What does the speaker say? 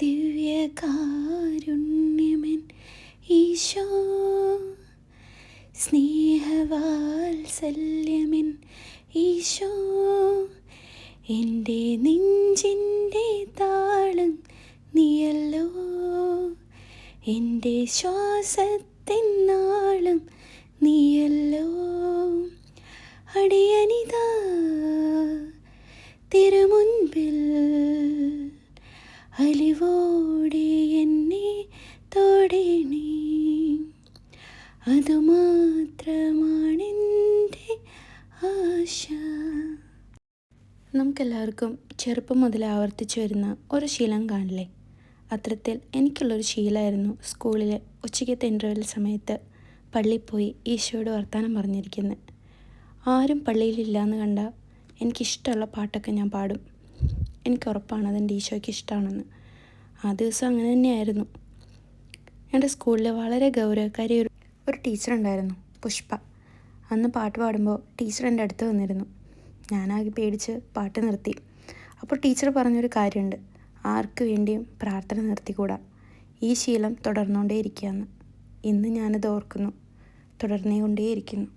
ദിവ്യകാരുണ്യമെൻ ഈശോ, സ്നേഹവാത്സല്യമെൻ ഈശോ, എൻ്റെ നെഞ്ചിൻ്റെ താളം നീയല്ലോ, എൻ്റെ ശ്വാസത്തിൻ നാളം നീയല്ലോ. അടിയനിതാ തിരുമുൻപിൽ അലിവോടെ എന്നെ തൊടണേ, അതുമാത്രമാണെൻ്റെ ആശ. നമുക്കെല്ലാവർക്കും ചെറുപ്പം മുതൽ ആവർത്തിച്ചു വരുന്ന ഒരു ശീലം കാണില്ലേ? അത്തരത്തിൽ എനിക്കുള്ളൊരു ശീലമായിരുന്നു സ്കൂളിൽ ഉച്ചയ്ക്കത്തെ ഇൻ്റർവെൽ സമയത്ത് പള്ളിയിൽ പോയി ഈശോയോട് വർത്തമാനം പറഞ്ഞിരിക്കുന്നത്. ആരും പള്ളിയിലില്ലയെന്ന് കണ്ടാൽ എനിക്കിഷ്ടമുള്ള പാട്ടൊക്കെ ഞാൻ പാടും. എനിക്കുറപ്പാണ് അതെൻ്റെ ഈശോയ്ക്ക് ഇഷ്ടമാണെന്ന്. ആ ദിവസം അങ്ങനെ തന്നെയായിരുന്നു. എൻ്റെ സ്കൂളിൽ വളരെ ഗൗരവക്കാരി ഒരു ടീച്ചറുണ്ടായിരുന്നു, പുഷ്പ. അന്ന് പാട്ട് പാടുമ്പോൾ ടീച്ചർ എൻ്റെ അടുത്ത് വന്നിരുന്നു. ഞാനാകെ പേടിച്ച് പാട്ട് നിർത്തി. അപ്പോൾ ടീച്ചർ പറഞ്ഞൊരു കാര്യമുണ്ട്, ആർക്ക് വേണ്ടിയും പ്രാർത്ഥന നിർത്തിക്കൂടാ, ഈ ശീലം തുടർന്നുകൊണ്ടേയിരിക്കുകയെന്ന്. ഇന്ന് ഞാനത് ഓർക്കുന്നു, തുടർന്നുകൊണ്ടേയിരിക്കുന്നു.